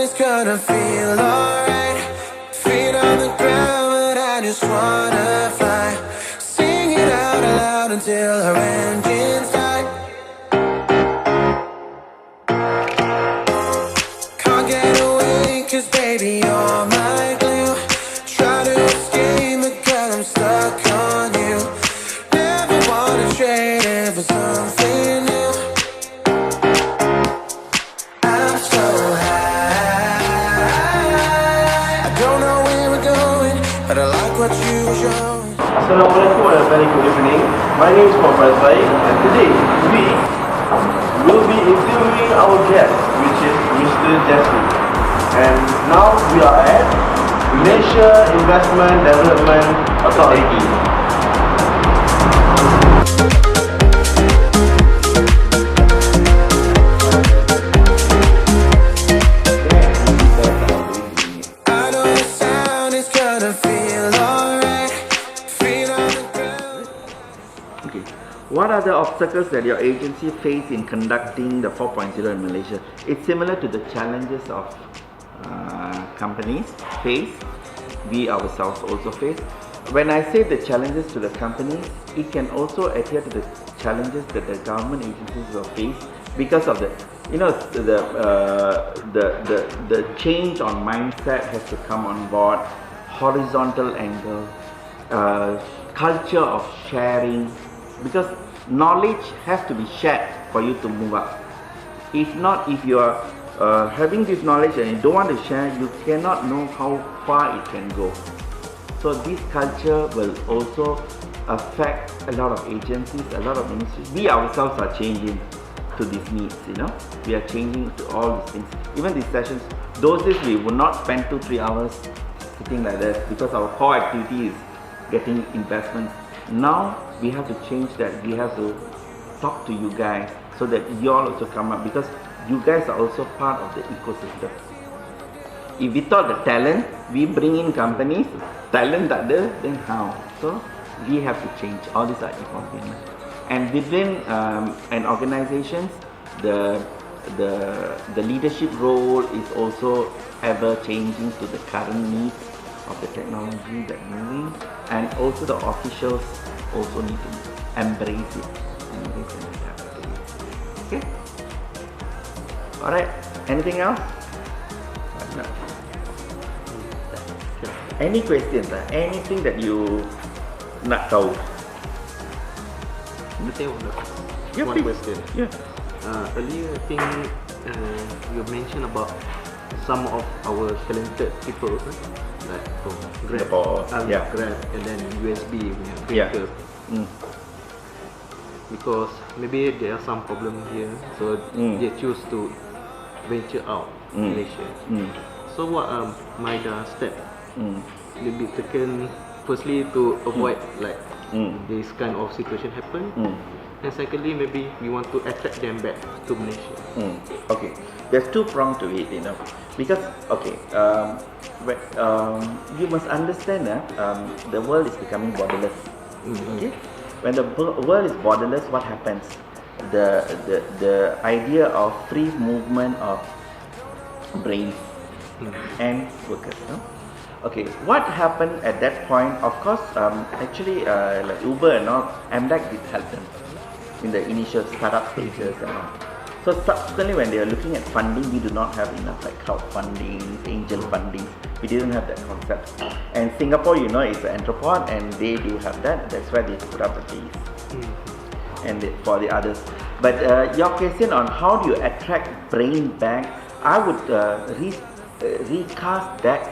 it's gonna feel alright. Feet on the ground, but I just wanna fly. Sing it out loud until our engines die. Can't get away, cause baby you're my glue. Try to escape, but girl I'm stuck on you. Never wanna trade it for something new. I'm so high, I don't know where we're going, but I like what you show. Assalamualaikum and a very good evening. My name is Muhammad Zaid, and today we will be interviewing our guest, which is Mr. Jesse. And now we are at Malaysia Investment Development Authority. I know the sound is gonna feel alright. Feet on the ground. Okay. What are the obstacles that your agency face in conducting the 4.0 in Malaysia? It's similar to the challenges of companies face. We ourselves also face. When I say the challenges to the companies, it can also adhere to the challenges that the government agencies will face because of the change on mindset has to come on board, horizontal angle, culture of sharing, because knowledge has to be shared for you to move up. If not, if you are having this knowledge and you don't want to share, you cannot know how far it can go. So this culture will also affect a lot of agencies, a lot of ministries. We ourselves are changing to these needs, we are changing to all these things. Even these sessions, those days we would not spend 2-3 hours sitting like that because our core activity is getting investments. Now we have to change that. We have to talk to you guys so that you all also come up, because you guys are also part of the ecosystem. If without the talent, we bring in companies, talent tak ada, then how? So we have to change. All these are important. And within an organizations, the leadership role is also ever changing to the current needs of the technology that moving, and also the officials also need to embrace it. Okay. All right. Anything else? No. Any questions? Anything that you nak tahu? Yeah, One please. question. Yeah. Earlier, I think you mentioned about some of our talented people, like from Grab, Singapore, yeah. Grab, and then USB, Yeah. printer. Because maybe there are some problem here, so they choose to venture out Malaysia. So what are MIDA step will be taken? Firstly, to avoid like this kind of situation happen, and secondly, maybe we want to attract them back to Malaysia. Okay, there's two prongs to it, because you must understand that the world is becoming borderless. Okay, when the world is borderless, what happens? The idea of free movement of brains and workers. Okay, what happened at that point? Of course, actually, like Uber and all, MDAC did help them in the initial startup stages and all. So subsequently, when they are looking at funding, we do not have enough like crowdfunding, angel funding. We didn't have that concept. And Singapore, is an entrepreneur, and they do have that. That's why they put up the fees. And for the others. But your question on how do you attract brain back, I would recast that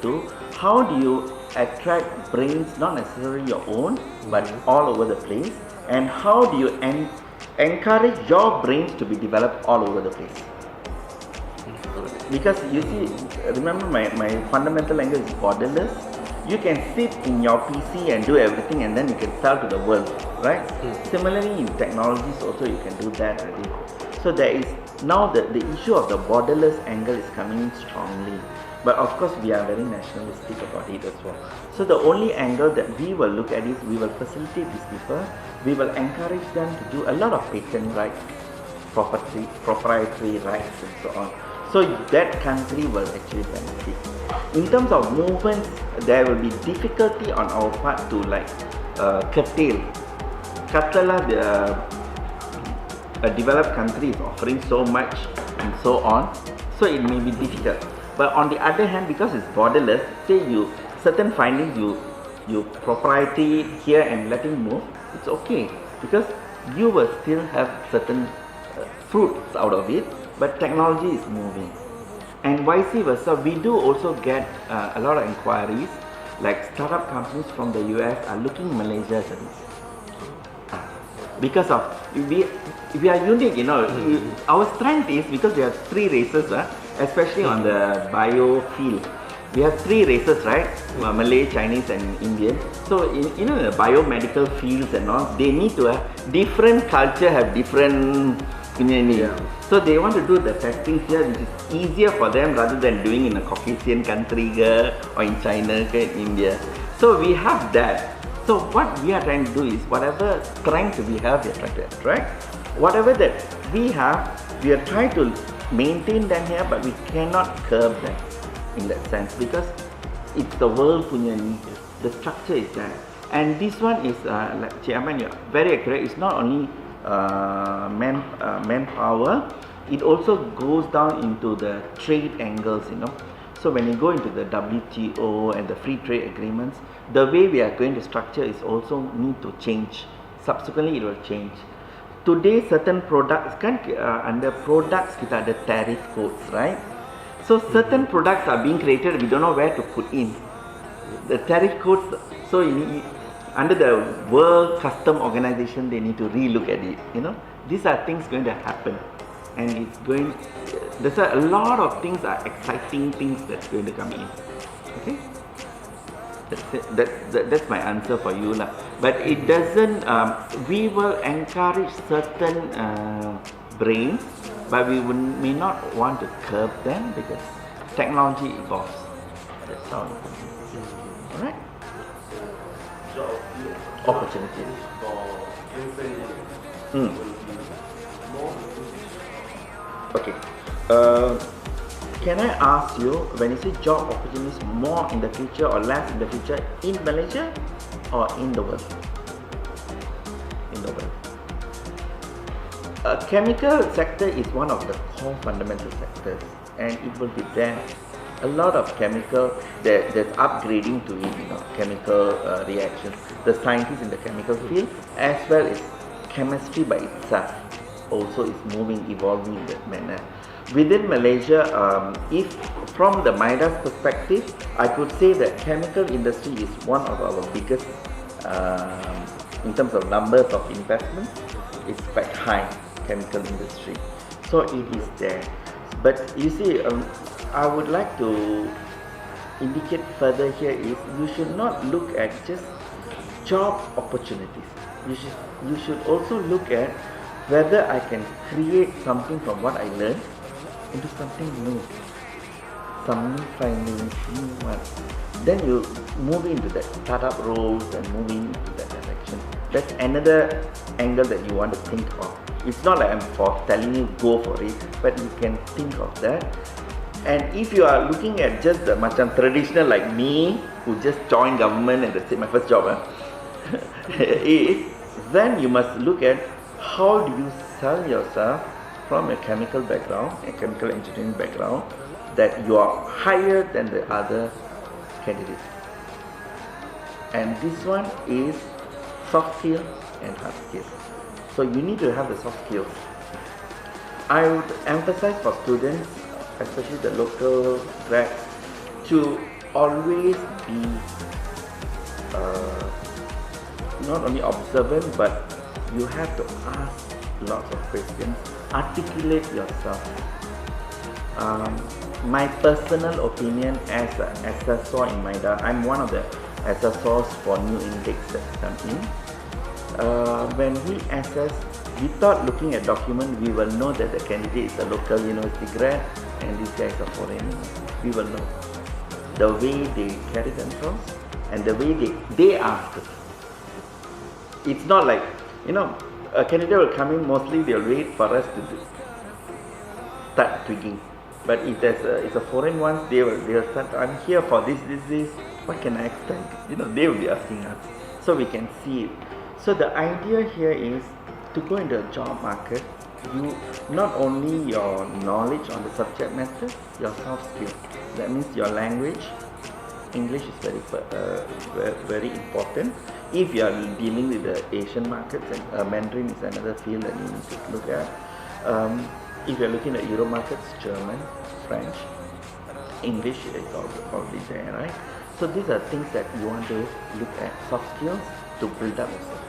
to how do you attract brains, not necessarily your own, but all over the place, and how do you encourage your brains to be developed all over the place. Because you see, remember my fundamental angle is borderless. You can sit in your PC and do everything, and then you can sell to the world, right? Similarly, in technologies also you can do that already. So there is now the issue of the borderless angle is coming in strongly. But of course, we are very nationalistic about it as well. So the only angle that we will look at is we will facilitate these people. We will encourage them to do a lot of patent rights, proprietary rights, and so on. So So that country will actually benefit. In terms of movements, there will be difficulty on our part to like curtail. Katalah a developed country is offering so much and so on, so it may be difficult. But on the other hand, because it's borderless, say you certain findings you proprietary here and let it move, it's okay because you will still have certain fruits out of it, but technology is moving. And vice versa, we do also get a lot of inquiries, like startup companies from the US are looking Malaysia as a because of we are unique, our strength is because we have three races, especially on the bio field. We have three races, right? Malay, Chinese and Indian. So in the biomedical fields and all, they need to have different culture, have different community. Yeah. So they want to do the testing here, which is easier for them rather than doing in a Caucasian country or in China or in India. So we have that. So what we are trying to do is whatever strength we have, we are trying to attract. Whatever that we have, we are trying to maintain them here, but we cannot curb them in that sense because it's the world punya need. The structure is there. And this one is, like Chairman, you're very accurate. It's not only manpower, it also goes down into the trade angles, So when you go into the WTO and the free trade agreements, the way we are going to structure is also need to change. Subsequently, it will change. Today, certain products under products kita ada tariff codes, right? So certain products are being created, we don't know where to put in the tariff codes. So under the World Custom Organization, they need to relook at it. These are things going to happen, and it's going. There's a lot of things are exciting things that's going to come in. Okay, that's my answer for you lah. But it doesn't. We will encourage certain brains, but we may not want to curb them because technology evolves. That's all. Alright. Opportunities. Okay. Can I ask you, when you say job opportunities, more in the future or less in the future in Malaysia or in the world? In the world. Chemical sector is one of the core fundamental sectors, and it will be there. A lot of chemical, there's upgrading to it, chemical reactions. The scientists in the chemical field, as well as chemistry by itself, also is moving, evolving in that manner. Within Malaysia, if from the MIDA's perspective, I could say that chemical industry is one of our biggest, in terms of numbers of investments, it's quite high, chemical industry. So it is there. But you see, I would like to indicate further here is you should not look at just job opportunities. You should also look at whether I can create something from what I learned into something new, some new findings, new one. Then you move into that startup roles and moving into that direction. That's another angle that you want to think of. It's not like I'm telling you go for it, but you can think of that. And if you are looking at just the macam traditional like me, who just joined government and that's it, my first job, then you must look at how do you sell yourself from a chemical background, a chemical engineering background, that you are higher than the other candidates. And this one is soft skills and hard skills. So you need to have the soft skills. I would emphasize for students, especially the local grads, to always be not only observant, but you have to ask lots of questions, articulate yourself. My personal opinion as an assessor in MIDA, I'm one of the assessors for new intakes that come in. When we assess, without looking at document, we will know that the candidate is a local university grad and this guy is a foreigner. We will know the way they carry themselves and the way they ask. It's not like, a candidate will come in, mostly they'll wait for us to start tweaking. But if it's a foreign one, they'll start. I'm here for this. What can I expect? They will be asking us, so we can see it. So the idea here is to go into a job market. You not only your knowledge on the subject matter, your soft skills. That means your language. English is very important. If you are dealing with the Asian markets, and Mandarin is another field that you need to look at. If you are looking at Euro markets, German, French, English is already there, right? So these are things that you want to look at, soft skills to build up yourself.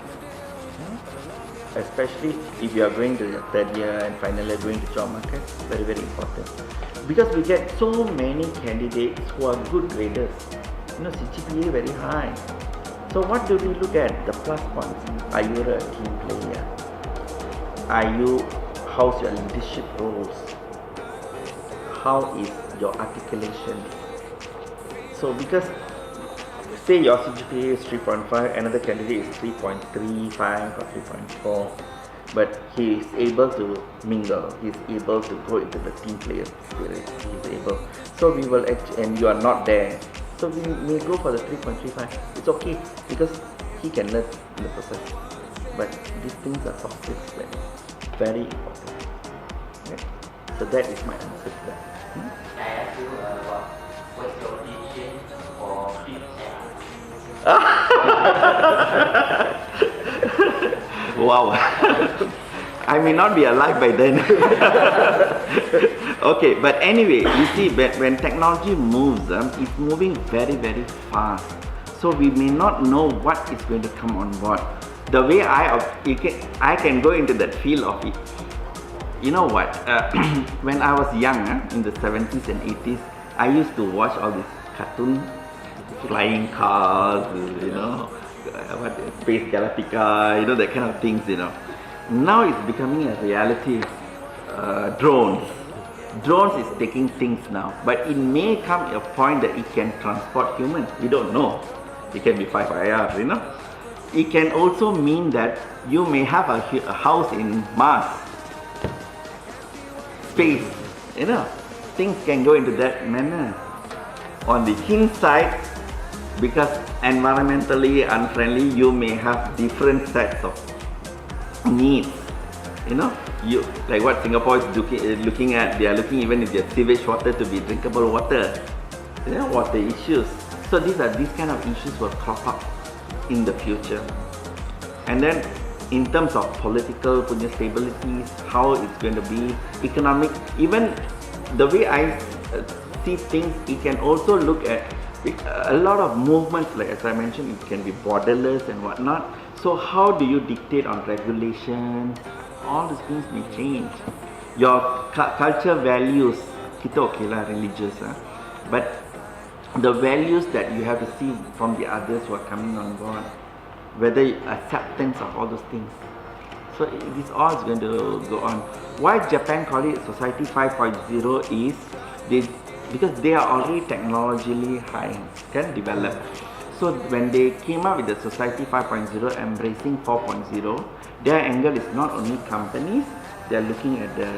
Especially if you are going to your third year and finally going to job market, very important. Because we get so many candidates who are good graders, CGPA very high. So what do we look at? The plus points. Are you a team player? How's your leadership roles? How is your articulation? So because say your CGPA is 3.5, another candidate is 3.35 or 3.4, but he is able to mingle, he is able to go into the team player spirit, he is able. So we will and you are not there. So we may go for the 3.35. It's okay because he can learn in the process. But these things are soft skills, very important. Okay. So that is my answer to that. I ask you what's your vision for Wow. I may not be alive by then. Okay, but anyway, you see, when technology moves, it's moving very fast. So we may not know what is going to come on board. The way I can go into that field of it. You know what? When I was young, in the 70s and 80s, I used to watch all these cartoon, flying cars, Space Galactica, that kind of things, Now it's becoming a reality. Drones is taking things now, but it may come a point that it can transport humans. We don't know. It can be 5IR, It can also mean that you may have a house in Mars, space, Things can go into that manner. On the hint side, because environmentally unfriendly, you may have different sets of needs. You like what Singapore is looking at. They are looking even if their sewage water to be drinkable water. Water issues. So these kind of issues will crop up in the future. And then in terms of political stabilities, how it's going to be, economic, even the way I see things, it can also look at a lot of movements, like as I mentioned, it can be borderless and whatnot. So how do you dictate on regulations? All these things may change. Your culture values, kita okay lah, religious, but the values that you have to see from the others who are coming on board, whether acceptance of all those things. So this all is going to go on. Why Japan call it Society 5.0 is because they are already technologically high, can develop. So when they came up with the Society 5.0 embracing 4.0, their angle is not only companies, they are looking at the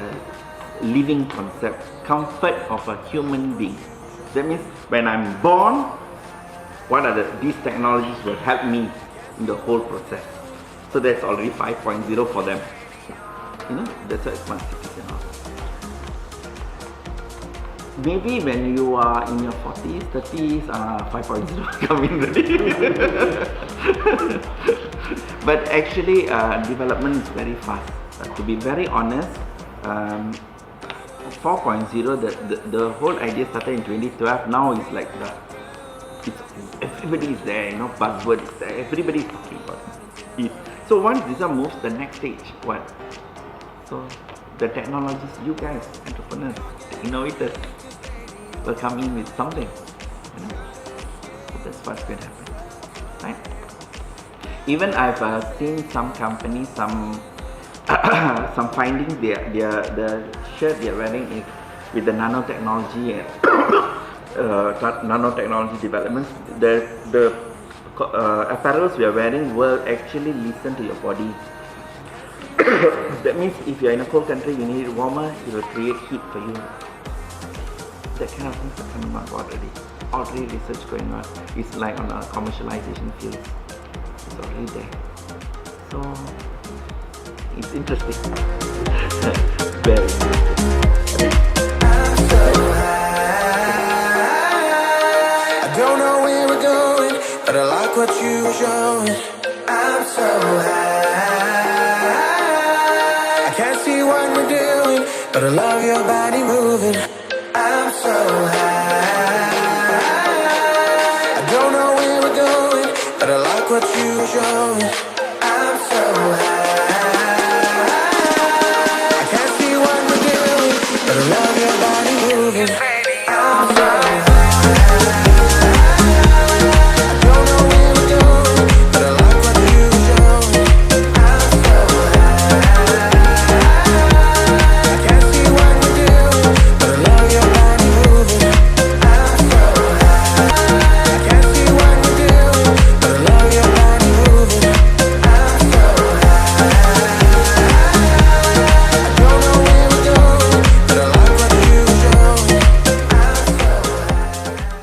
living concept, comfort of a human being. That means when I'm born, what are these technologies will help me in the whole process. So that's already 5.0 for them. That's why smart cities and all. Maybe when you are in your 40s, 30s, 5.0 coming ready. But actually, development is very fast. To be very honest, 4.0, the whole idea started in 2012. Now it's like everybody is there, buzzword is there. Everybody is talking about it. So once this moves, the next stage, what? So the technologists, you guys, entrepreneurs, the innovators, will come in with something. So that's what's going to happen, right? Even I've seen some companies, some findings. The shirt they're wearing is with the nanotechnology and nanotechnology developments. The apparels we are wearing will actually listen to your body. That means if you're in a cold country, you need it warmer, it will create heat for you. that kind of things are coming on board already. Already research going on. It's like on a commercialization field. It's already there. So it's interesting. Very interesting. I don't know where we're going, but I like what you were showing. I'm so high. I can't see what we're doing, but I love your body moving. I'm so high. I don't know where we're going, but I like what you were showing.